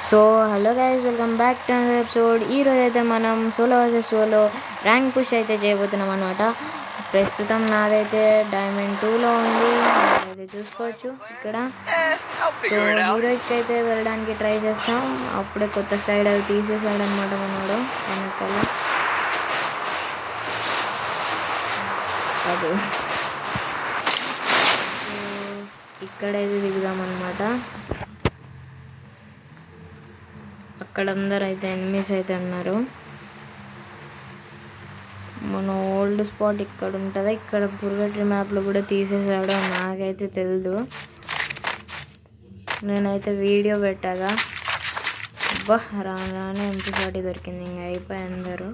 So hello guys, welcome back to another episode. ఈరోజు అయితే మనం solo versus solo rank push అయితే చేయబోతున్నాం అనమాట. ప్రస్తుతం నాదైతే డైమండ్ 2లో ఉంది, అయితే చూసుకోవచ్చు ఇక్కడ. సో హీరోయిక్ అయితే వెళ్ళడానికి ట్రై చేస్తాం. అప్పుడే కొత్త స్టైల్ అవి తీసేసాడు అనమాట మనోడు వెనకాల. అది ఇక్కడైతే దిగుదాం అనమాట. అక్కడ అందరు అయితే ఎనిమీస్ అయితే ఉన్నారు. మన ఓల్డ్ స్పాట్ ఇక్కడ ఉంటుంది. ఇక్కడ పుర్గటరీ మ్యాప్లో కూడా తీసేసాడు, నాకైతే తెలియదు. నేనైతే వీడియో పెట్టాగా. అబ్బా రానే MP40 దొరికింది. ఇంకా అయిపోయి అందరు.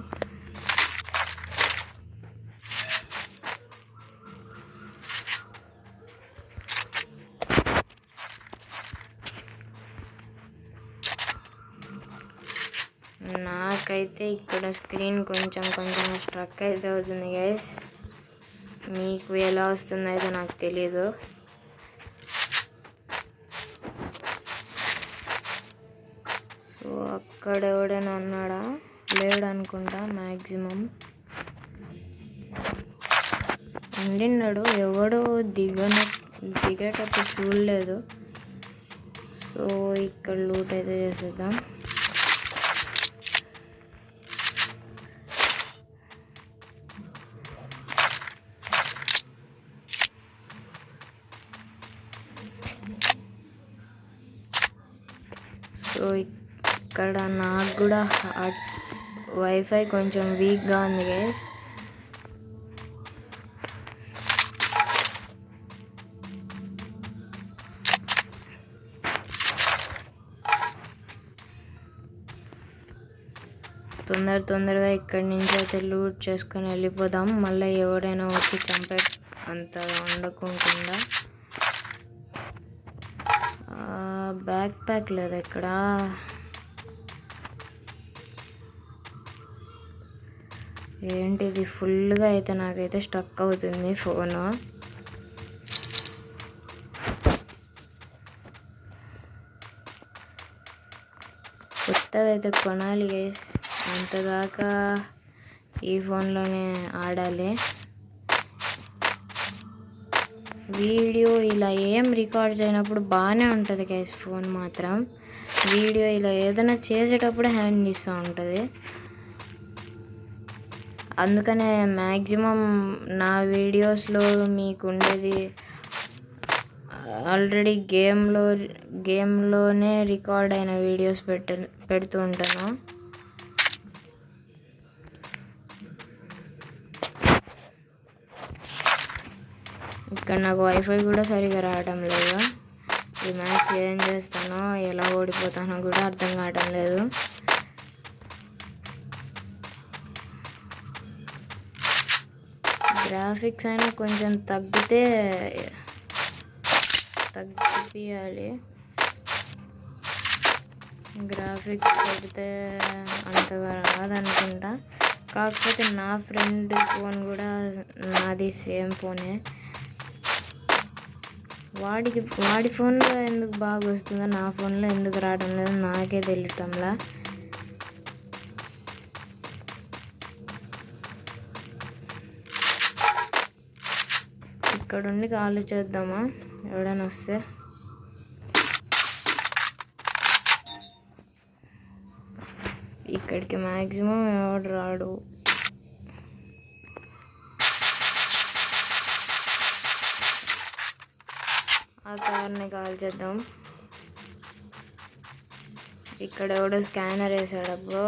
నాకైతే ఇక్కడ స్క్రీన్ కొంచెం స్ట్రక్ అయితే అవుతుంది గైస్. మీకు ఎలా వస్తుందో అయితే నాకు తెలీదు. సో అక్కడ ఎవడైనా ఉన్నాడా? లేడు అనుకుంటా. మ్యాక్సిమం ఉండిన్నాడు, ఎవడు దిగేటప్పుడు చూడలేదు. సో ఇక్కడ లూట్ అయితే చేసేద్దాం. సో ఇక్కడ నాకు కూడా వైఫై కొంచెం వీక్గా ఉంది గైస్. తొందరగా ఇక్కడి నుంచి అయితే లూట్ చేసుకొని వెళ్ళిపోదాం. మళ్ళీ ఎవడైనా వచ్చి చంపే అంతగా ఉండకుండా. బ్యాక్ ప్యాక్ లేదు ఇక్కడ. ఏంటిది ఫుల్గా అయితే నాకైతే స్ట్రక్ అవుతుంది ఫోను. కొత్తదైతే కొనాలి గైస్. అంతదాకా ఈ ఫోన్లోనే ఆడాలి. వీడియో ఇలా ఏం రికార్డ్ చేయనప్పుడు బాగానే ఉంటుంది గైస్. ఫోన్ మాత్రం వీడియో ఇలా ఏదైనా చేసేటప్పుడు హ్యాండ్ ఇస్తూ ఉంటుంది. అందుకనే మ్యాక్సిమం నా వీడియోస్లో మీకు ఉండేది ఆల్రెడీ గేమ్లోనే రికార్డ్ అయిన వీడియోస్ పెడుతూ ఉంటాను. ఇక్కడ నాకు వైఫై కూడా సరిగా రావడం లేదు. ఈ మ్యాచ్ ఏం చేస్తానో ఎలా ఓడిపోతానో కూడా అర్థం కావడం లేదు. గ్రాఫిక్స్ అయినా కొంచెం తగ్గిపియాలి. గ్రాఫిక్స్ పెడితే అంతగా రాదనుకుంటా. కాకపోతే నా ఫ్రెండ్ ఫోన్ కూడా నాది సేమ్ ఫోనే. వాడి ఫోన్లో ఎందుకు బాగా వస్తుందో నా ఫోన్లో ఎందుకు రావడం లేదు నాకే తెలియటంలా. ఇక్కడుండి కాల్ చేద్దామా ఎవడైనా వస్తే? ఇక్కడికి మ్యాక్సిమం ఎవడు రాడు. ఆ కార్ని కాల్ చేద్దాం. ఇక్కడ ఎవడో స్కానర్ వేసాడు. అబ్బో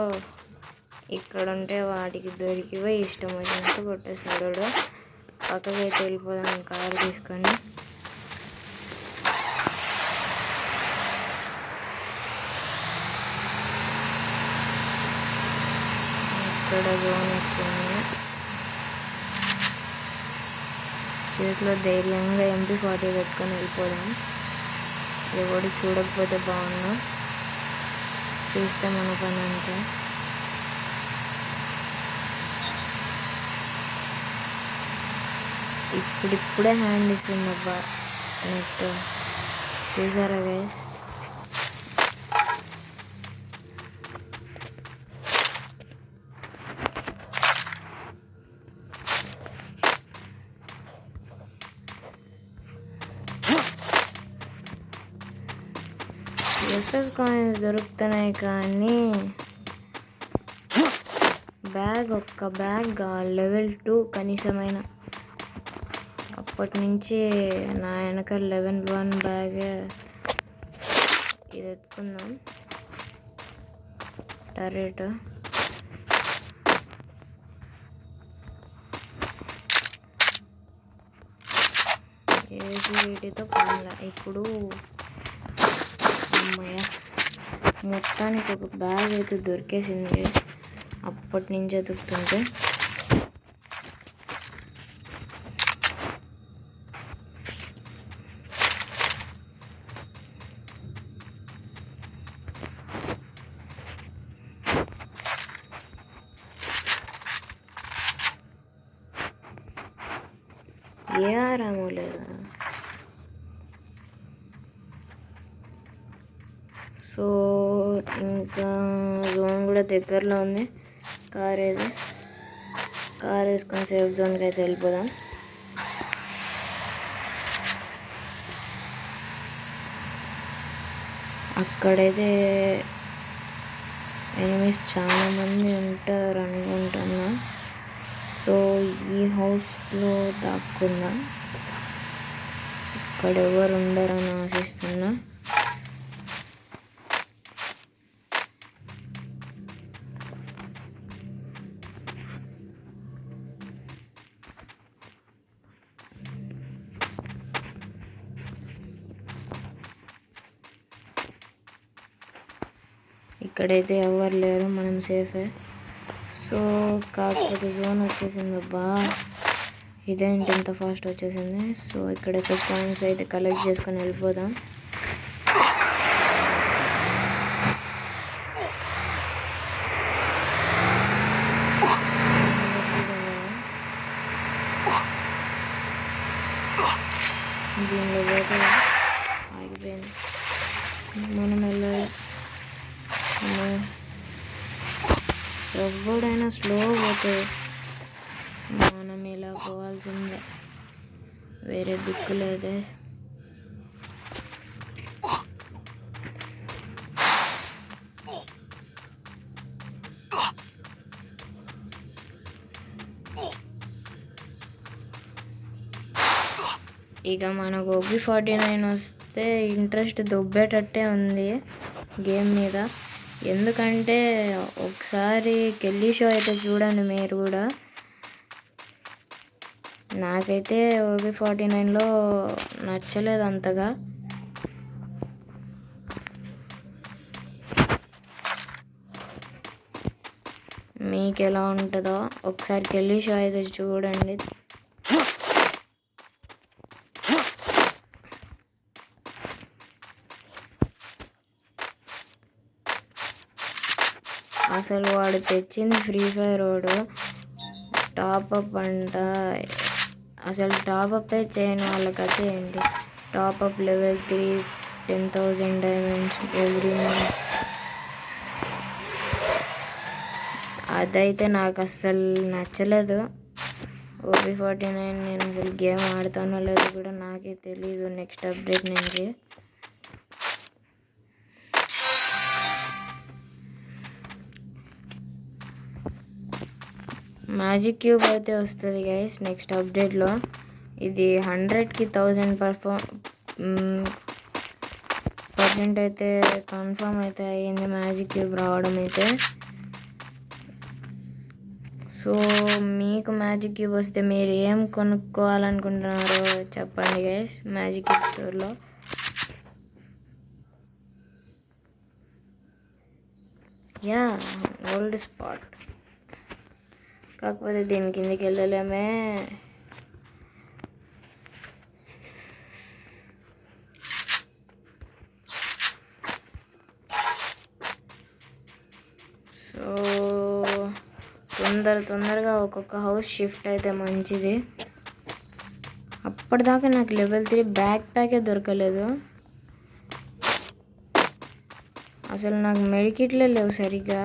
ఇక్కడ ఉంటే వాటికి దొరికిపోయి ఇష్టం వచ్చినట్టు కొట్టేస్తాడు. పక్కకి అయితే వెళ్ళిపోదాం కారు తీసుకొని. ఇక్కడ జోన్ వస్తుంది. చేతిలో ధైర్యంగా MP40 పెట్టుకొని వెళ్ళిపోదాం. ఎవడు చూడకపోతే బాగున్నా, చూస్తే మన పని అంతే. ఇప్పుడిప్పుడే హ్యాండ్ ఇస్తుంది అబ్బా నెట్. చూసారా గైస్? ఎఫ్ఎఫ్ కాయిన్స్ దొరుకుతున్నాయి కానీ ఒక్క బ్యాగ్ కావాలి లెవెల్ 2 కనీసమైన. అప్పటి నుంచి నా వెనక లెవెల్ 1 బ్యాగే. ఇది ఎత్తుకుందాం. టరెట్ వీటితో పనిలా. ఇప్పుడు అమ్మయ్య మొత్తానికి ఒక బ్యాగ్ అయితే దొరికేసింది. అప్పటి నుంచి ఎదుగుతుంటే ఏ ఆరామో లేదా. సో ఇంకా జోన్ కూడా దగ్గరలో ఉంది. కార్ వేసుకొని సేఫ్ జోన్కి అయితే వెళ్ళిపోదాం. అక్కడైతే ఎనిమీస్ చాలా మంది ఉంటారు అనుకుంటున్నా. సో ఈ హౌస్లో దాక్కుందాం. ఇక్కడ ఎవరు ఉండరని ఆశిస్తున్నా. ఇక్కడైతే ఎవరు లేరు, మనం సేఫే. సో కాకపోతే జోన్ వచ్చేసింది. అబ్బా ఇదేంటి ఇంత ఫాస్ట్ వచ్చేసింది. సో ఇక్కడ ఎఫెక్ట్ కాయిన్స్ అయితే కలెక్ట్ చేసుకొని వెళ్ళిపోదాం. దీనిలో పోతే ఆగిపోయింది. మనం వెళ్ళాలి. ఎవడైనా స్లో పోతే మనం ఇలా పోవాల్సిందే, వేరే దిక్కు లేదే. ఇక మనకు OP49 వస్తే ఇంట్రెస్ట్ దొబ్బేటట్టే ఉంది గేమ్ మీద. ఎందుకంటే ఒకసారి కెల్లీ షో అయితే చూడండి మీరు కూడా. నాకైతే OP49లో నచ్చలేదు అంతగా. మీకు ఎలా ఉంటుందో ఒకసారి కెల్లీ షో అయితే చూడండి. అసలు వాడు తెచ్చింది ఫ్రీ ఫైర్ వాడు టాప్అప్ అంట. అసలు టాప్అప్ చేయని వాళ్ళకైతే ఏంటి, top-up level 3 10,000 diamonds every month. అదైతే నాకు అస్సలు నచ్చలేదు. OP49 నేను అసలు గేమ్ ఆడుతానో లేదో కూడా నాకే తెలీదు నెక్స్ట్ అప్డేట్ నుంచి. మ్యాజిక్ క్యూబ్ అయితే వస్తుంది గైస్ నెక్స్ట్ అప్డేట్లో. ఇది 100కి 1000% అయితే కన్ఫర్మ్ అయితే అయ్యింది మ్యాజిక్ క్యూబ్ రావడం అయితే. సో మీకు మ్యాజిక్ క్యూబ్ వస్తే మీరు ఏం కొనుక్కోవాలనుకుంటున్నారో చెప్పండి గైస్ మ్యాజిక్ క్యూబ్ స్టోర్లో. యా గోల్డ్ స్పాట్, కాకపోతే దీని కిందకి వెళ్ళలేమే. సో తొందరగా ఒక్కొక్క హౌస్ షిఫ్ట్ అయితే మంచిది. అప్పటిదాకా నాకు లెవెల్ 3 బ్యాక్ ప్యాకే దొరకలేదు. అసలు నాకు మెడికిట్లే లేవు సరిగ్గా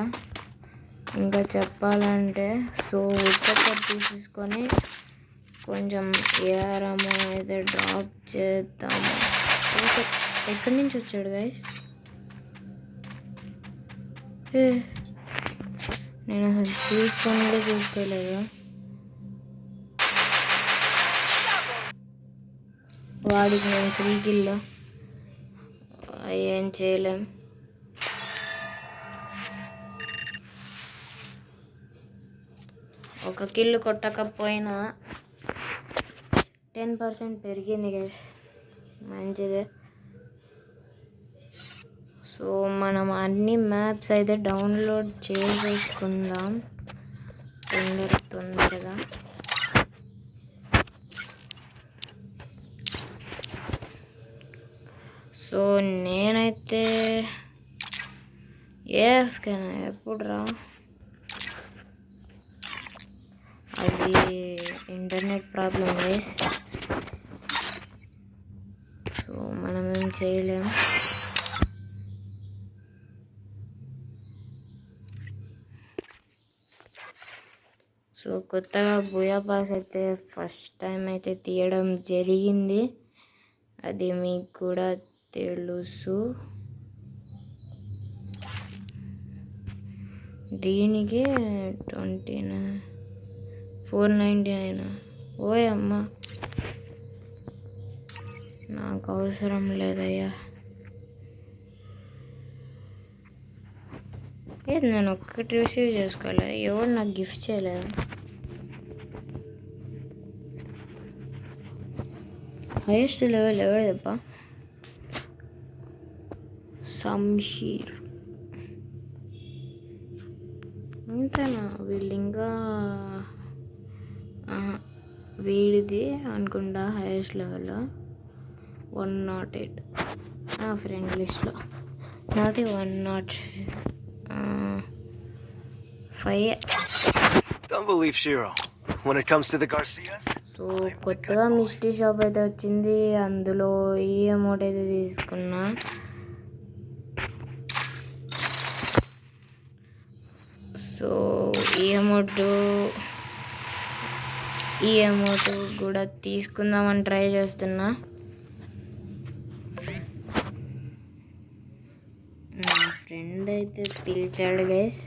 ఇంకా చెప్పాలంటే. సో ఒక్కొక్కటి తీసేసుకొని కొంచెం ఏఆర్ఎం అయితే డ్రాప్ చేద్దాము. ఎక్కడి నుంచి వచ్చాడు గైస్? నేను అసలు చూసుకోలేదు. వాడికి నేను ఫ్రీ కిల్ ఏం చేయలేం. ఒక కిల్ కొట్టకపోయినా 10% పెరిగింది గైస్, మంచిదే. సో మనం అన్ని మ్యాప్స్ అయితే డౌన్లోడ్ చేసేసుకుందాం తొందరగా. సో నేనైతే ఏఎఫ్కేనా ఎప్పుడు రా, అది ఇంటర్నెట్ ప్రాబ్లం గైస్. సో మనం ఏం చేయలేం. సో కొత్తగా బూయా పాస్ అయితే ఫస్ట్ టైం అయితే తీయడం జరిగింది, అది మీకు కూడా తెలుసు. దీనికి 499. ఓయ్ అమ్మ, నాకు అవసరం లేదయ్యా. ఏది నేను ఒక్కటి రిసీవ్ చేసుకోలే, ఎవరు నాకు గిఫ్ట్ చేయలేదు. Highest level ఎవరిదప్ప? శంషీర్ అంతేనా? వీళ్ళు ఇంకా వీడిది అనుకుంటా హైయెస్ట్ లెవెల్లో 108 నా ఫ్రెండ్ లిస్ట్లో. నాది 105. Don't believe Shiro when it comes to the Garcias. So కొత్తగా మిస్టీ షాప్ అయితే వచ్చింది, అందులో ఈ అమౌంట్ అయితే తీసుకున్నా. సో ఈ అమౌంట్ కూడా తీసుకుందామని ట్రై చేస్తున్నా. నా ఫ్రెండ్ అయితే పిలిచాడు గైస్.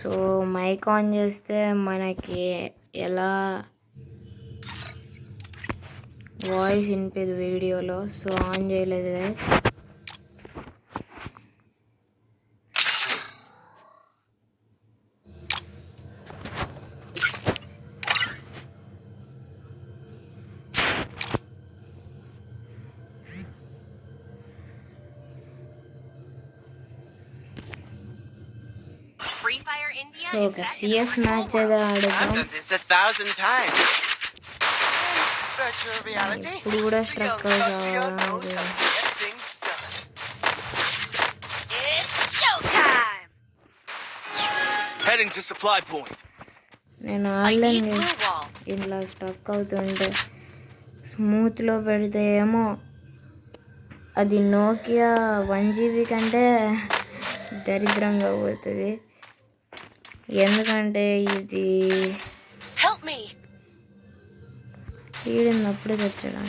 సో మైక్ ఆన్ చేస్తే మనకి ఎలా వాయిస్ వినిపేది వీడియోలో, సో ఆన్ చేయలేదు గైస్. సో ఒక సిఎస్ మ్యాచ్ అయితే ఆడుదాం. ఇప్పుడు కూడా స్ట్రక్ నేను ఆన్లైన్ ఇలా స్ట్రక్ అవుతుంటే స్మూత్లో పెడితే ఏమో అది నోకియా 1GB కంటే దరిద్రంగా పోతుంది. ఎందుకంటే ఇది ఈడినప్పుడే తెచ్చడం.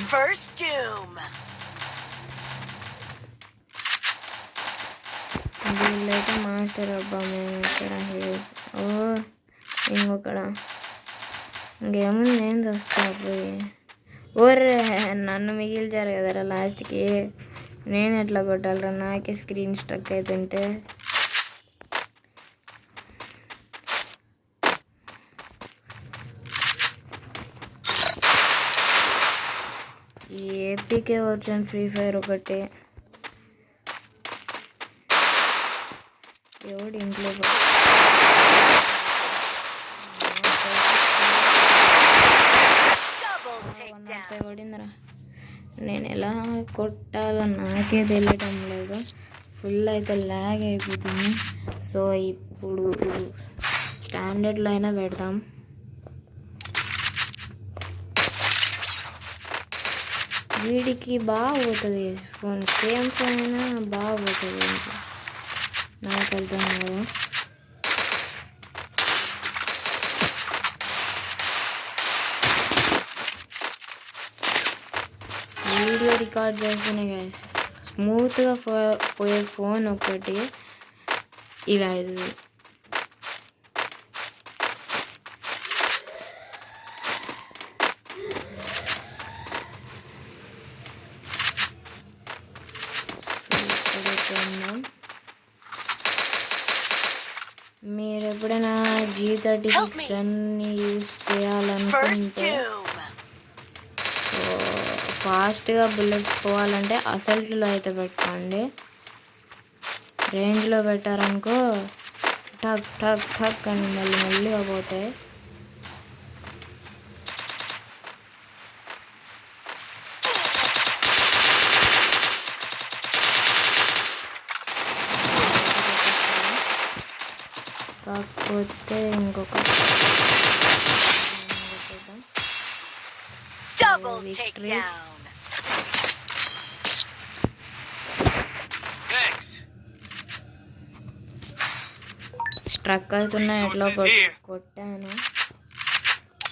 వీళ్ళైతే మాస్టర్ అబ్బా, మేము ఇక్కడ ఇంకొకడ ఇంకేముంది, నేను చూస్తా పోయి. ఓరే నన్ను మిగిల్చారు కదరా లాస్ట్కి, నేను ఎట్లా కొట్టాలరా? నాకే స్క్రీన్ స్ట్రక్ అవుతుంటే. ఈ ఏపీకే వర్షన్ ఫ్రీ ఫైర్ ఒకటి ఎవడు ఇంట్లో పడిందిరా. నేను ఎలా కొట్టాలో నాకే తెలియటం లేదు, ఫుల్ అయితే ల్యాగ్ అయిపోతుంది. సో ఇప్పుడు స్టాండర్డ్లో అయినా పెడతాం. వీడికి బాగా పోతుంది ఫోన్, సేమ్ ఫోన్ అయినా బాగా పోతుంది, నాకు అర్థం కాదు. వీడియో వీడియో రికార్డ్ చేస్తేనే గైస్ స్మూత్గా పోయే ఫోన్ ఒకటి ఇలా ఇది. మీరు ఎప్పుడైనా G36 గన్ని యూజ్ చేయాలనుకుంటే ఫాస్ట్గా బుల్లెట్స్ పోవాలంటే అసల్ట్లో అయితే పెట్టుకోండి. రేంజ్లో పెట్టారనుకో టక్ టక్ టక్ అని మెల్లిగా పోతాయి. కాకపోతే ఇంకొక స్ట్రక్ అవుతున్నా ఎట్లా కొట్టాను.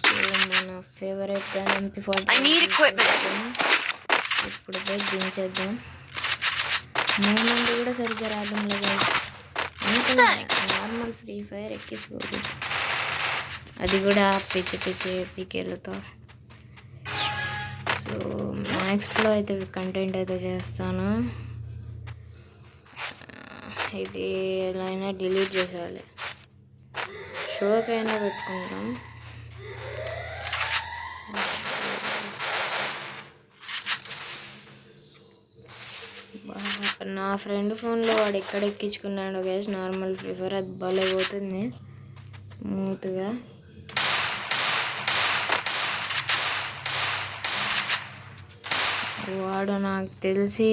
సో మన ఫేవరెట్ MP40 ఇప్పుడు పోయి దించేద్దాం. మూమెంట్ కూడా సరిగ్గా రావడం లేదు. నార్మల్ ఫ్రీ ఫైర్ ఎక్కించుకోదు, అది కూడా పిచ్చి పిచ్చి ఎపికేలతో. సో మ్యాక్స్లో అయితే కంటెంట్ అయితే చేస్తాను. ఇది ఎలా అయినా డిలీట్ చేసేయాలి. షోకైనా పెట్టుకుంటాం. నా ఫ్రెండ్ ఫోన్లో వాడు ఎక్కడ ఎక్కించుకున్నాడు గైస్ నార్మల్ ఫ్రీ ఫైర్, అది భలే పోతుంది స్మూత్గా. వాడు నాకు తెలిసి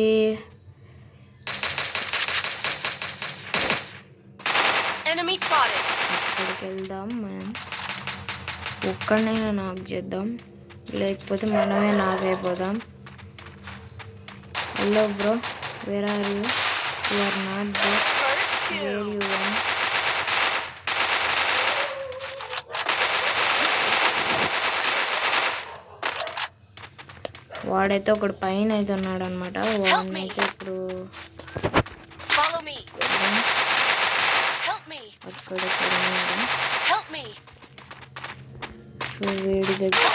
అక్కడికి వెళ్దాం, మనం ఒక్కడనైనా నాక్ చేద్దాం, లేకపోతే మనమే నాక్ అయిపోదాం. Hello bro, where are you? You are not there. Where you went? వాడైతే ఒకడు పైన అయితే ఉన్నాడు అనమాట. వాడినైతే ఇప్పుడు అక్కడ సో వేడి దగ్గర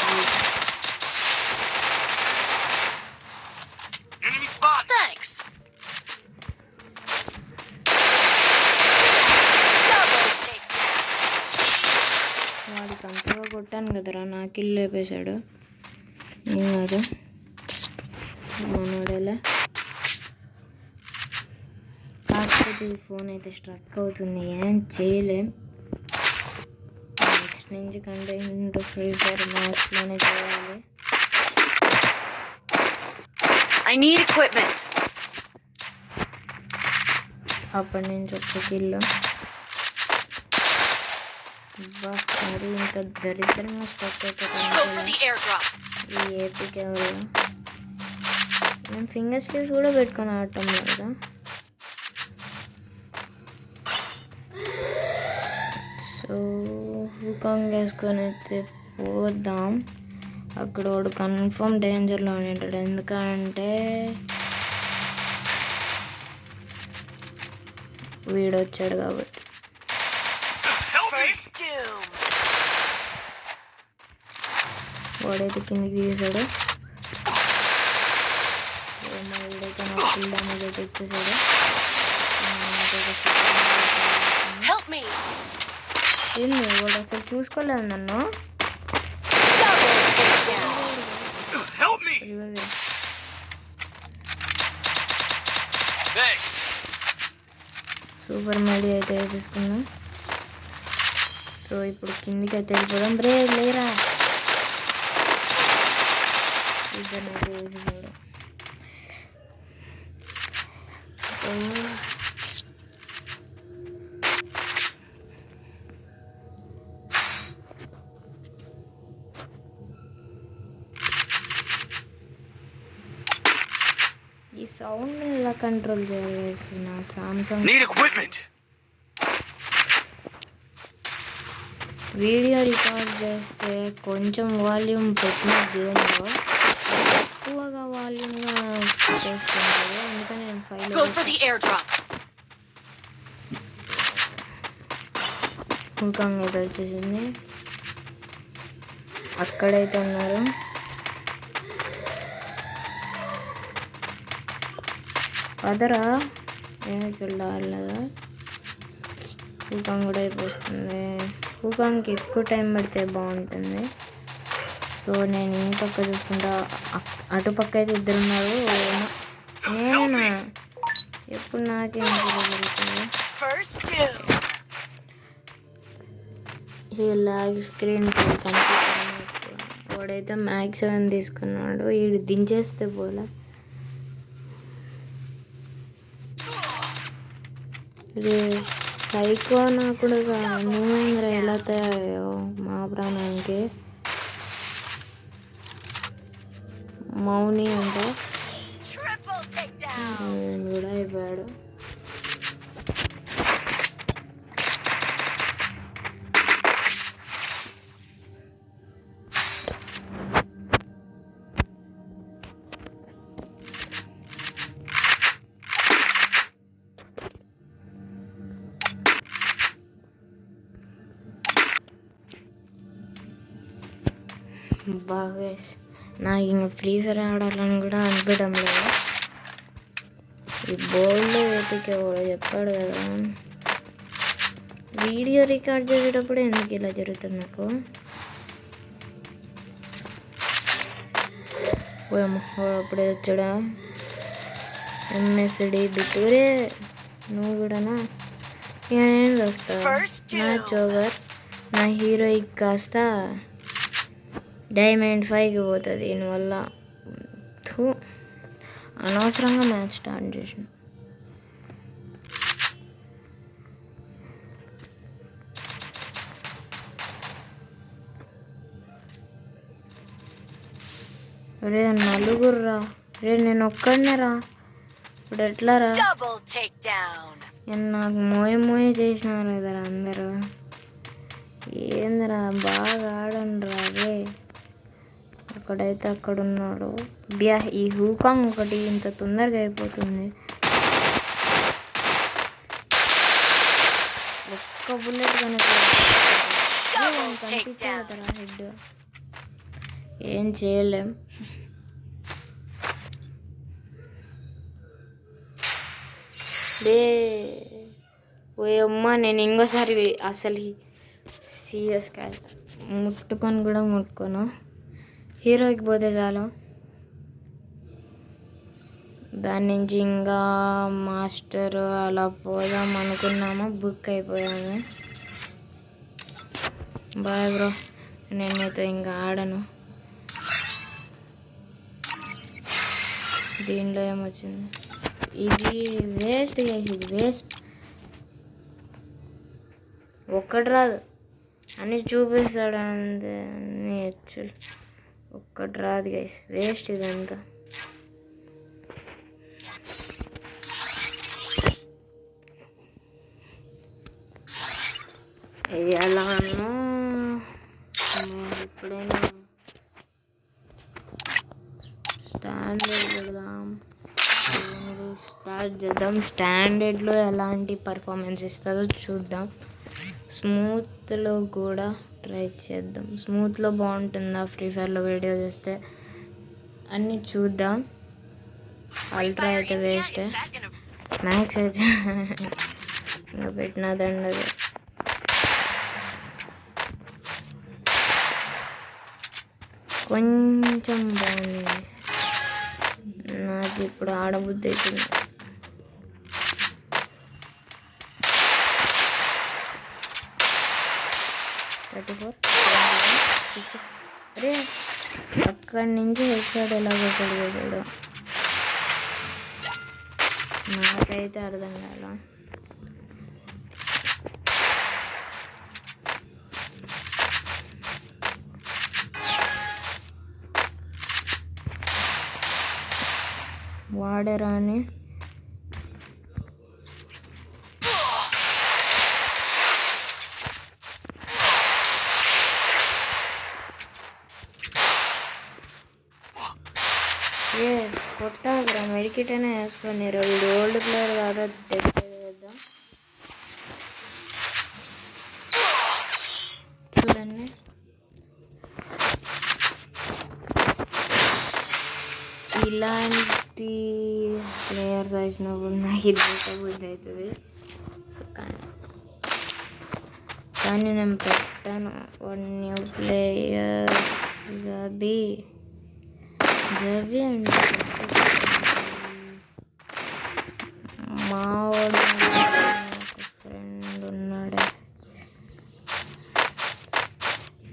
వాడికి అంతగా కొట్టాను కదరా, నా కిల్ లేపేశాడు. ఏం కాదు మనోడేలా. కాకపోతే ఈ ఫోన్ అయితే స్ట్రక్ అవుతుంది, ఏం చేయలేం. నెక్స్ట్ నుంచి కంటెంట్ ఫ్రీ ఫైర్ మ్యాచ్లోనే చేయాలి. అప్పటి నుంచి ఒక్క కిల్లో మరి ఇంత దరిద్రంగా స్ట్రక్ అవుతుంది ఈ ఏపీకే వల్ల. నేను ఫింగర్ స్లిప్స్ కూడా పెట్టుకొని ఆడటం లేదా. సో హుకాంగ్ వేసుకొని అయితే పోదాం. అక్కడ వాడు కన్ఫర్మ్ డేంజర్లో ఉంటాడు, ఎందుకంటే వీడు వచ్చాడు కాబట్టి. వాడైతే కిందికి తీసాడు. వీడైతే నాకు ఫుల్ డ్యామేజ్ అయితే ఇచ్చేసాడు. ఏంది వాడు అసలు చూసుకోలేదు నన్ను. సూపర్ మెడీ అయితే వేసేసుకున్నాం. సో ఇప్పుడు కిందికి అయితే వెళ్ళిపోదాం. బ్రే లేరా, ఇద్దరు అయితే వేసేసాడు. ఈ సౌండ్ ఎలా కంట్రోల్ చేయాల్సిన సామ్సంగ్ వీడియో రికార్డ్ చేస్తే కొంచెం వాల్యూమ్ పెట్టిన గేమ్లో ఎక్కువగా వాల్యూమ్గా the airdrop. హుకాంగ్ అయితే వచ్చేసింది. అక్కడైతే ఉన్నారు. పదరా ఏమికి వెళ్ళాలదా. హుకాంగ్ కూడా అయిపోతుంది. హుకాంగ్కి ఎక్కువ టైం పడితే బాగుంటుంది. సో నేను ఈ పక్క చూసుకుంటా. అటుపక్క అయితే ఇద్దరు ఉన్నారు. నేనేనా ఎప్పుడు నాకేం జరుగుతుంది. లాగ్ స్క్రీన్ కనిపిస్తుంది. వాడైతే మ్యాక్స్ 7 తీసుకున్నాడు. వీడు దించేస్తే పోలే. రే సైకో నాకు నువ్వేంద్ర ఎలా తయారయ్యో మా ప్రాణానికి. మౌని అంటే కూడా అయిపోయాడు. బాగా నాకు ఇంకా ఫ్రీ ఫైర్ ఆడాలని కూడా అనిపించడం లేదు. ఈ బోల్డ్ వెతికే వాడు చెప్పాడు కదా, వీడియో రికార్డ్ చేసేటప్పుడు ఎందుకు ఇలా జరుగుతుంది నాకు. అప్పుడే వచ్చాడా ఎంఎస్డి బిట్టూరే. నువ్వు కూడానా? ఇక నేను వస్తా. Match over. నా హీరోయిక్ కాస్త డైమండ్ 5కి పోతుంది. దీనివల్ల అనవసరంగా మ్యాచ్ స్టార్ట్ చేసిన. రే నలుగురు రా. రే నేను ఒక్కడనే రా. ఇప్పుడు ఎట్లా రా? నాకు మోయి చేసినారు కదరా అందరూ. ఏందిరా బాగా ఆడండి రా. రే అక్కడైతే అక్కడున్నాడు. ఈ హూకాంగ్ ఒకటి ఇంత తొందరగా అయిపోతుంది. ఒక్క బుల్లెట్ కనుక కనిపించారా హెడ్. ఏం చేయలేం. డే ఓయమ్మ నేను ఇంకోసారి అసలు సీరియస్ కాదు, ముట్టుకొని కూడా ముట్టుకోను. హీరోకి పోతే చాలు. దాని నుంచి ఇంకా మాస్టర్ అలా పోదాం అనుకున్నాము, బుక్ అయిపోయాము. బాయ్ బ్రో, నేను మీతో ఇంకా ఆడను. దీనిలో ఏమొచ్చింది? ఇది వేస్ట్ గైస్, ఇది వేస్ట్. ఒక్కటి రాదు అని చూపిస్తాడు అంతే. యాక్చువల్ ఒక్కటి రాదు గైస్, వేస్ట్ ఇదంతా. ఎలానో ఎప్పుడైనా స్టాండర్డ్ పెడదాం, స్టార్ట్ చేద్దాం. స్టాండర్డ్లో ఎలాంటి పర్ఫార్మెన్స్ ఇస్తుందో చూద్దాం. స్మూత్లో కూడా ట్రై చేద్దాం. స్మూత్లో బాగుంటుందా ఫ్రీ ఫైర్లో వీడియో చేస్తే అన్నీ చూద్దాం. అల్ట్రా అయితే వేస్ట్, మ్యాక్స్ అయితే ఇంకా పెట్టిన దండదు. కొంచెం బాగుంది, నాకు ఇప్పుడు ఆడబుద్ధి అవుతుంది. అరే అక్కడి నుంచి హెడ్షాట్ ఎలా కొట్టాడు చేశాడు నాకైతే అర్థం కాల. వాడరా అని ఏ కొట్టాలిరా, మెడికిట్ అయినా వేసుకొని వీడు ఓల్డ్ ప్లేయర్ కాదో తెలియదా. చూడండి ఇలాంటి ప్లేయర్స్ వచ్చినప్పుడు నాకు ఇది బుద్ధి అవుతుంది. సో కానీ నేను పెట్టాను. వన్ న్యూ ప్లేయర్ జబీ అంటే మావాడు ఫ్రెండ్ ఉన్నాడే.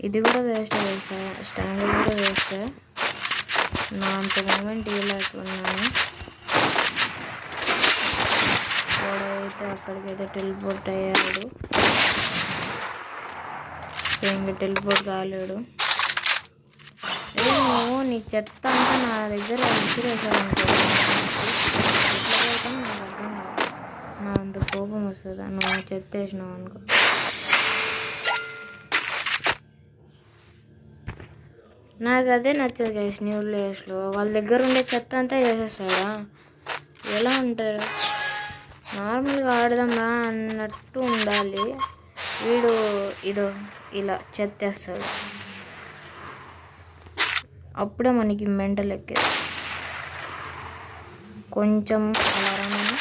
ఇది కూడా వేస్ట్ స్టాండర్డ్ కూడా వేస్ట్. నా అంత మూమెంట్ ఇవ్వలేకున్నాను. వాడైతే అక్కడికైతే టెలిపోర్ట్ అయ్యాడు. సో ఇంకా టెలిపోర్ట్ కాలేడు. నువ్వు నీ చెత్త అంతా నా దగ్గర విసిరేసాను అనుకో, ఎట్లా పోతాను నాకు అర్థం కాదు. నా అంత కోపం వస్తుందా నువ్వు చెత్త వేసినావు అనుకో. నాకు అదే నచ్చదు గైస్. న్యూ ప్లేయర్స్లో వాళ్ళ దగ్గర ఉండే చెత్త అంతా వేసేస్తాడా. ఎలా ఉంటారు? నార్మల్గా ఆడదాం రా అన్నట్టు ఉండాలి. వీడు ఇదో ఇలా చెత్త వేస్తాడు. అప్పుడే మనకి మెంటల్ ఎక్కేది. కొంచెం అలా రమ్మని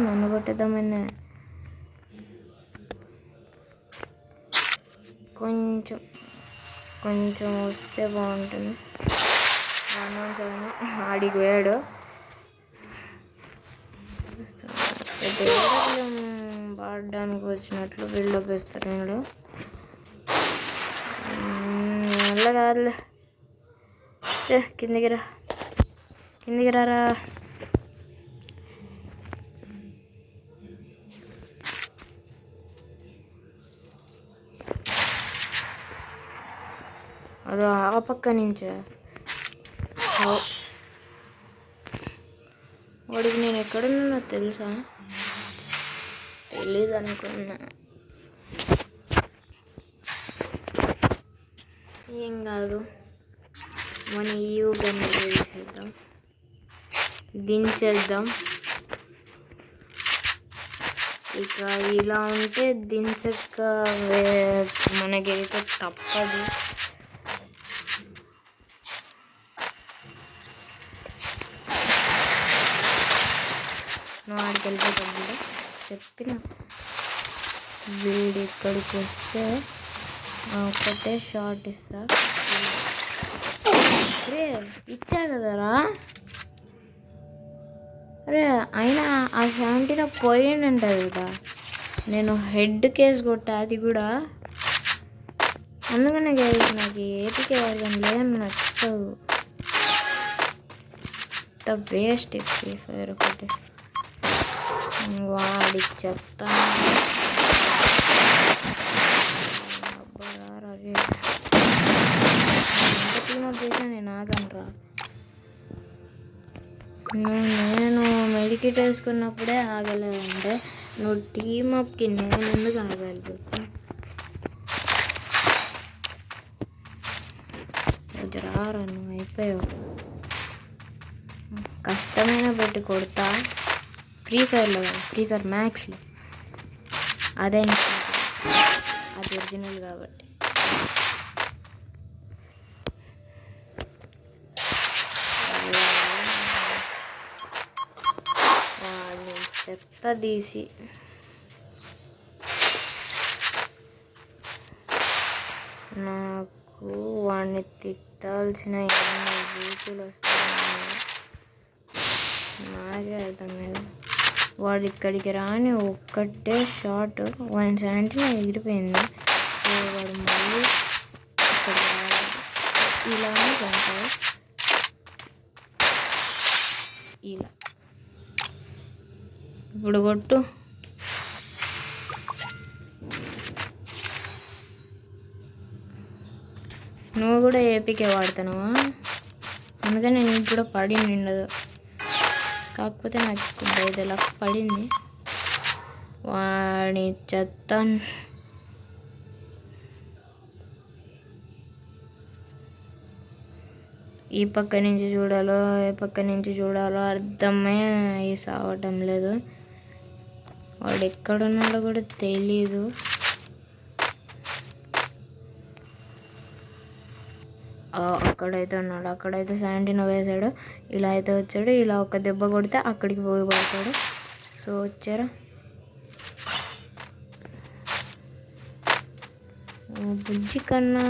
నన్ను కొట్టేద్దామని కొంచెం వస్తే బాగుంటుంది. ఆడికి పోయాడు. పాడడానికి వచ్చినట్లు బిల్డప్ ఇస్తారు వీడు. వల్ల కాదులే. కిందికి రారా. అది ఆ పక్క నుంచే. వాడికి నేను ఎక్కడున్నా తెలుసా? తెలీదు అనుకున్నా. ఏం కాదు, మన ఈవుగన్ని వేసేద్దాం, దించేద్దాం. ఇక ఇలా ఉంటే దించక మనకైతే తప్పదు. నువ్వు ఆడికి వెళ్ళిపోతుంది చెప్పిన. వీడి ఇక్కడికి వస్తే ఒక్కటే షార్ట్ ఇస్తా. అరే ఇచ్చా కదరా. అరే అయినా ఆ 70 పోయిందంటారు కదా. నేను హెడ్ కేసు కొట్టా, అది కూడా. అందుకనే నాకు ఏపీకే వర్గం లేదని నచ్చదు. వేస్ట్ ఫ్రీ ఫైర్ ఒకటి. వాడి చెత్త. నేను ఆగనరా. నేను మెడికేట్ వేసుకున్నప్పుడే ఆగలేదంటే నువ్వు టీమప్కి నేను ఎందుకు ఆగాలి చెప్పు. రారా నువ్వు అయిపోయావు. కష్టమైన పెట్టి కొడతా. ఫ్రీ ఫైర్లో కాదు, ఫ్రీ ఫైర్ మ్యాక్స్లో. అదే అది ఒరిజినల్ కాబట్టి. వాడిని చెత్త తీసి నాకు వాడిని తిట్టాల్సిన ఎన్నో బూతులు వస్తున్నాయి. నాకే అర్థం కాదు. వాడు ఇక్కడికి రాని ఒక్కటే షాట్ 170 ఎగిరిపోయింది. సో వాడు మళ్ళీ ఇక్కడ ఇలానే కొంటాడు. ఇలా ఇప్పుడు కొట్టు. నువ్వు కూడా ఏపీకే వాడుతున్నావా? అందుకని నీకు కూడా పడి నిండదు. కాకపోతే నాకు 5 లక్షలు పడింది. వాడి చెత్త. ఈ పక్క నుంచి చూడాలో ఏ పక్క నుంచి చూడాలో అర్థమే సావటం లేదు. వాడు ఎక్కడున్నాడో కూడా తెలీదు. అక్కడైతే ఉన్నాడు. అక్కడైతే శాంటీనో వేసాడు. ఇలా అయితే వచ్చాడు. ఇలా ఒక దెబ్బ కొడితే అక్కడికి పోయి పడతాడు. సో వచ్చారా బుజ్జి కన్నా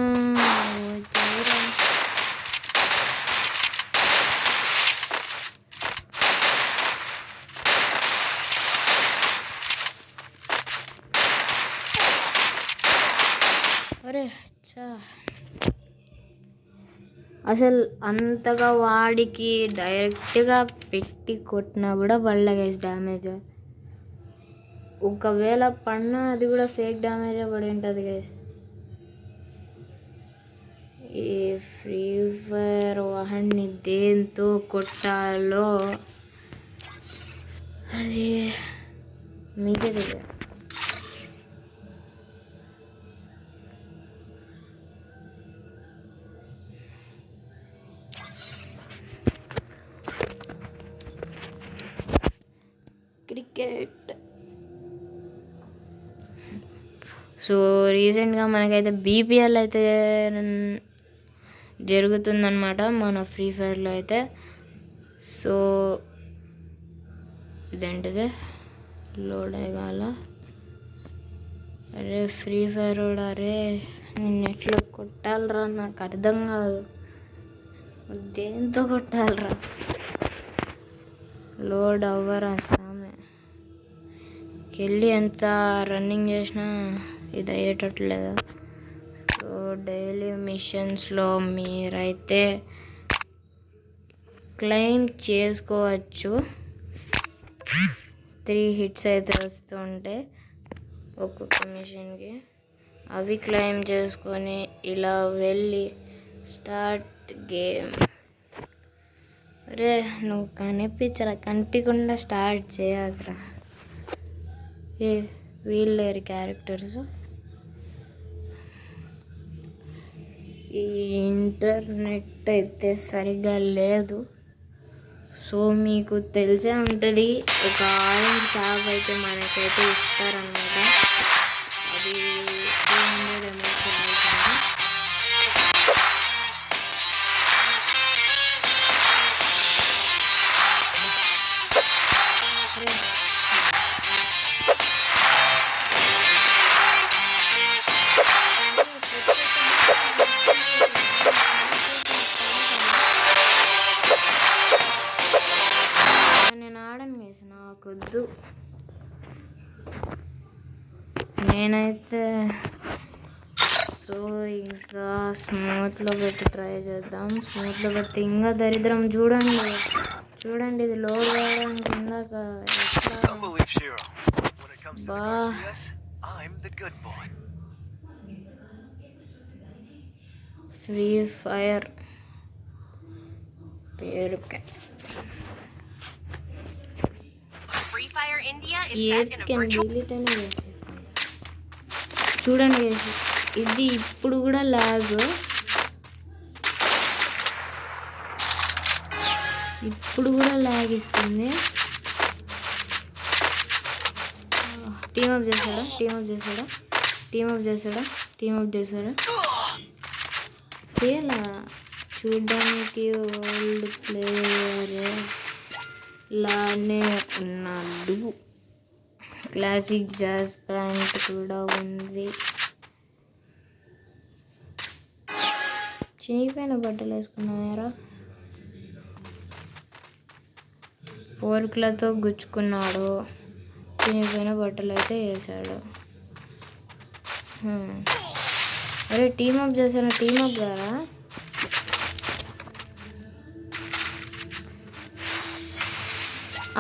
వచ్చారా. అరే చా అసలు అంతగా వాడికి డైరెక్ట్గా పెట్టి కొట్టినా కూడా పడలే గైస్ డ్యామేజ్. ఒకవేళ పడినా అది కూడా ఫేక్ డ్యామేజ్ పడి ఉంటుంది గైస్. ఈ ఫ్రీ ఫైర్ వాడిని దేంతో కొట్టాలో అది మీకే తెలియదు. క్రికెట్. సో రీసెంట్గా మనకైతే బీపీఎల్ అయితే జరుగుతుందన్నమాట మన ఫ్రీ ఫైర్లో అయితే. సో ఇదేంటిది లోడ్ అయ్యాల. అరే ఫ్రీ ఫైర్ కూడా అరే నేను ఎట్లా కొట్టాలరా నాకు అర్థం కాదు. దేంతో కొట్టాలరా లోడ్ అవ్వరా సామె. వెళ్ళి ఎంత రన్నింగ్ చేసినా ఇది అయ్యేటట్లేదు. సో డైలీ మిషన్స్లో మీరైతే క్లెయిమ్ చేసుకోవచ్చు. 3 hits అయితే వస్తుంటే ఒక్కొక్క మిషన్కి. అవి క్లెయిమ్ చేసుకొని ఇలా వెళ్ళి స్టార్ట్ గేమ్. అరే నువ్వు కనిపించకుండా స్టార్ట్ చేయకరా. వీళ్ళేరు క్యారెక్టర్స్. ఈ ఇంటర్నెట్ అయితే సరిగ్గా లేదు. సో మీకు తెలిసే ఉంటుంది. ఒక ఆరెంజ్ క్యాబ్ అయితే మనకైతే ఇస్తారన్నమాట. అది 200 ml అవుతుంది. నాకొద్దు. నేనైతే సో ఇంకా స్మూత్లో పెట్టి ట్రై చేద్దాం. స్మూత్లో పెట్టి ఇంకా దరిద్రం. చూడండి ఇది లోడ్ కావడానికి ఇందాక బా ఫ్రీ ఫైర్ పేరుకే చూడండి ఇది ఇప్పుడు కూడా లాగ్. ఇస్తుంది. టీమప్ చేశాడా చేయాల. చూడడానికి ఓల్డ్ ప్లేయర్ లానే ఉన్నాడు. క్లాసిక్ జాజ్ ప్యాంట్ కూడా ఉంది. చినిగిపోయిన బట్టలు వేసుకున్నారా. ఫోర్క్లతో గుచ్చుకున్నాడు. చినిగిపోయిన బట్టలు అయితే వేసాడు. అరే టీమప్ చేశాను. టీమప్ గారా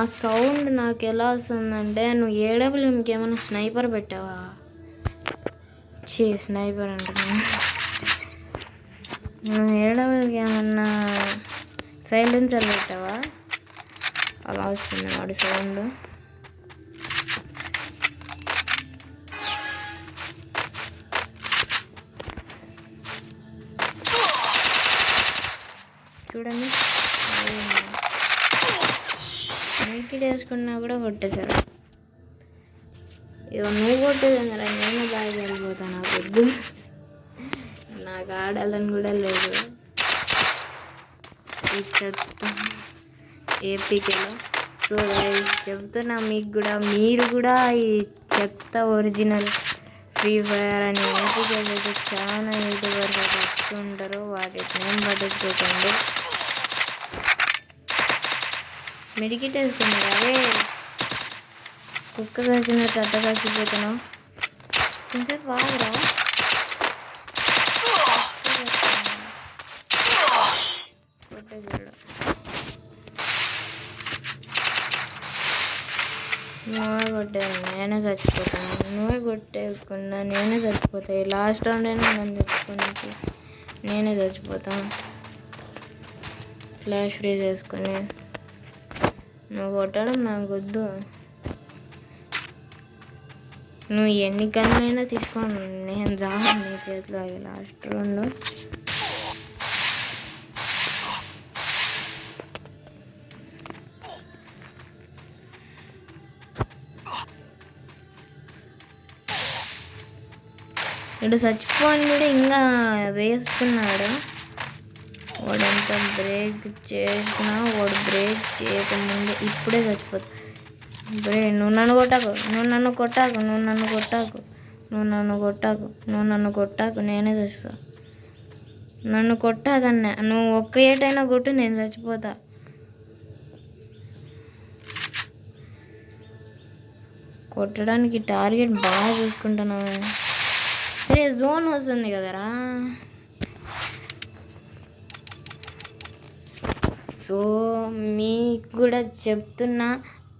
ఆ సౌండ్ నాకు ఎలా వస్తుందంటే నువ్వు ఏడబ్ల్యూఎంకి ఏమైనా స్నైపర్ పెట్టావా? స్నైపర్ అంటున్నా. నువ్వు ఏడబ్ల్యూకి ఏమన్నా సైలెన్సర్ పెట్టావా? అలా వస్తుంది వాడు సౌండ్. చూడండి. మెడికిట్ వేసుకున్నా కూడా కొట్టేశాడు. ఇక నువ్వు కొట్టేది కదా, నేను బాగా వెళ్ళిపోతాను. నాకు వద్దు, నాకు ఆడాలని కూడా లేదు ఈ చెత్త ఏపీకేలో. సో గైస్ చెప్తున్నా మీకు కూడా, మీరు కూడా ఈ చెత్త ఒరిజినల్ ఫ్రీ ఫైర్ అని ఏపీకేలో అయితే చాలా యూట్యూబర్స్ వస్తూ ఉంటారు. వాటి నేమ్ పట్టించుకోకండి. మెడికిట్ వేసుకున్నారు అవే కుక్క కాసిన తట్ట కాసిపోతున్నావు. కొంచెం బాగురా కొట్టేసాడు. నువ్వే కొట్టాను, నేనే చచ్చిపోతాను. నువ్వే కొట్టేసుకున్నా, నేనే చచ్చిపోతా. ఈ లాస్ట్ రౌండ్ అయినా నన్ను తెచ్చుకోనికి నేనే చచ్చిపోతాను. ఫ్లాష్ ఫ్రీజ్ వేసుకొని నువ్వు కొట్టడం నాకు వద్దు. నువ్వు ఎన్ని గన్లైనా తీసుకోను, నేను జాను నీ చేతిలో. ఈ లాస్ట్ రౌండ్ ఇటు చచ్చిపోని కూడా ఇంకా వేస్తున్నాడు. వాడంతా బ్రేక్ చేసినా వాడు బ్రేక్ చేయకముందే ఇప్పుడే చచ్చిపోతాడు. నువ్వు నన్ను కొట్టాకు, నువ్వు నన్ను కొట్టాకు, నువ్వు నన్ను కొట్టాకు, నువ్వు నన్ను కొట్టాకు, నువ్వు నన్ను కొట్టాకు, నేనే చస్తా. నన్ను కొట్టాకన్నా నువ్వు ఒక్క ఏటైనా కొట్టు, నేను చచ్చిపోతా. కొట్టడానికి టార్గెట్ బాగా చూసుకుంటున్నావు. సరే జోన్ వస్తుంది కదరా. సో మీకు కూడా చెప్తున్నా,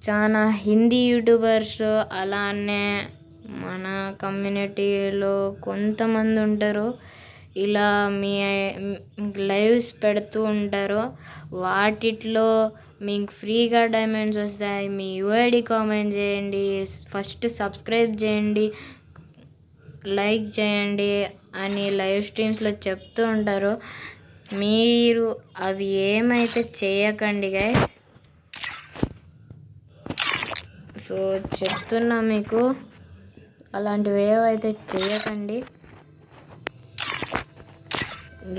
చాలా హిందీ యూట్యూబర్స్ అలానే మన కమ్యూనిటీలో కొంతమంది ఉంటారు, ఇలా మీ లైవ్స్ పెడుతూ ఉంటారు. వాటిలో మీకు ఫ్రీగా డైమండ్స్ వస్తాయి. మీ యూఐడి కామెంట్ చేయండి, ఫస్ట్ సబ్స్క్రైబ్ చేయండి, లైక్ చేయండి అని లైవ్ స్ట్రీమ్స్లో చెప్తూ ఉంటారు. మీరు అవి ఏమైతే చేయకండి గైస్. సో చెప్తున్నా మీకు, అలాంటివి ఏవైతే చేయకండి.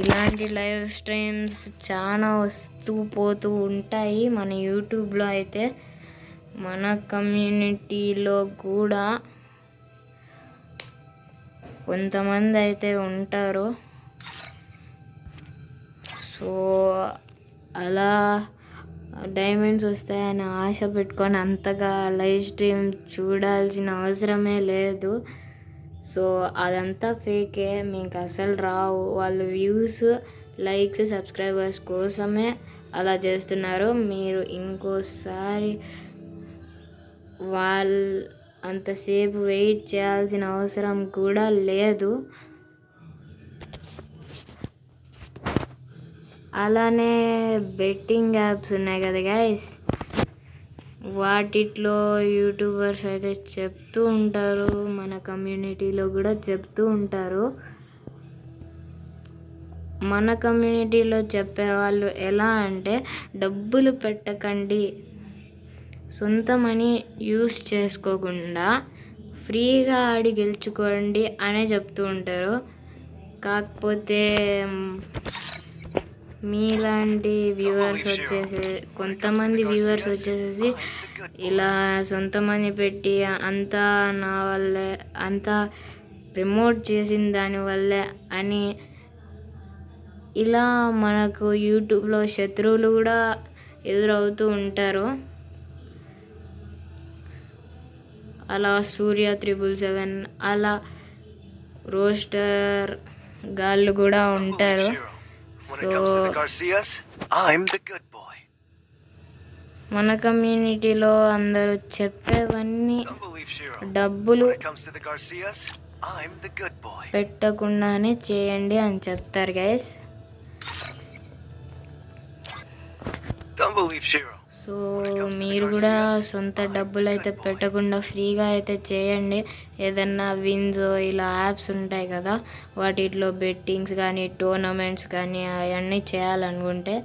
ఇలాంటి లైవ్ స్ట్రీమ్స్ చాలా వస్తూ పోతూ ఉంటాయి మన యూట్యూబ్లో. అయితే మన కమ్యూనిటీలో కూడా కొంతమంది అయితే ఉంటారు. సో అలా డైమండ్స్ వస్తాయని ఆశ పెట్టుకొని అంతగా లైవ్ స్ట్రీమ్ చూడాల్సిన అవసరమే లేదు. సో అదంతా ఫేకే, మీకు అసలు రావు. వాళ్ళు వ్యూస్, లైక్స్, సబ్స్క్రైబర్స్ కోసమే అలా చేస్తున్నారు. మీరు ఇంకోసారి అంతసేపు వెయిట్ చేయాల్సిన అవసరం కూడా లేదు. అలానే బెట్టింగ్ యాప్స్ ఉన్నాయి కదా గైస్, వాటిలో యూట్యూబర్స్ అయితే చెప్తూ ఉంటారు, మన కమ్యూనిటీలో కూడా చెప్తూ ఉంటారు. మన కమ్యూనిటీలో చెప్పేవాళ్ళు ఎలా అంటే, డబ్బులు పెట్టకండి, సొంత మనీ యూస్ చేసుకోకుండా ఫ్రీగా ఆడి గెలుచుకోండి అనే చెప్తూ ఉంటారు. కాకపోతే మీలాంటి వ్యూవర్స్ కొంతమంది వ్యూవర్స్ వచ్చేసేసి ఇలా సొంత మనీ పెట్టి అంతా నా వల్లే, అంతా ప్రమోట్ చేసిన దానివల్లే అని ఇలా మనకు యూట్యూబ్లో శత్రువులు కూడా ఎదురవుతూ ఉంటారు. అలా సూర్య 777 అలా రోస్టర్ గాళ్ళు కూడా ఉంటారు. సో మన కమ్యూనిటీలో అందరూ చెప్పేవన్నీ డబ్బులు పెట్టకుండానే చేయండి అని చెప్తారు గైస్. సో మీరు కూడా సొంత డబ్బులు అయితే పెట్టకుండా ఫ్రీగా అయితే చేయండి. ఏదన్నా విన్స్ ఇలా యాప్స్ ఉంటాయి కదా, వాటిలో బెట్టింగ్స్ కానీ టోర్నమెంట్స్ కానీ అవన్నీ చేయాలనుకుంటే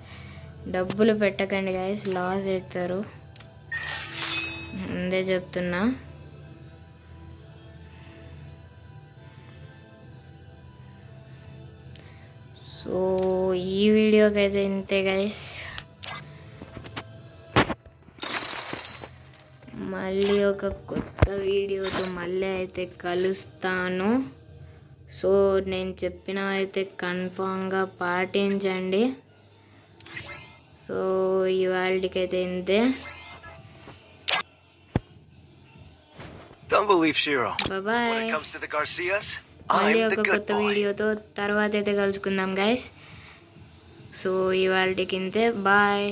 డబ్బులు పెట్టకండి గైస్, లాస్ అవుతారు, ముందే చెప్తున్నా. సో ఈ వీడియోకి అయితే ఇంతే గైస్. మళ్ళీ ఒక కొత్త వీడియోతో మళ్ళీ అయితే కలుస్తాను. సో నేను చెప్పినవైతే కన్ఫామ్గా పాటించండి. సో ఇవాళకైతే ఇంతే. Don't believe Shiro. Bye. When it comes to the Garcias, మళ్ళీ I'm ఒక the good కొత్త boy. వీడియోతో తర్వాత అయితే కలుసుకుందాం గైస్. సో ఇవాళకి ఇంతే, బాయ్.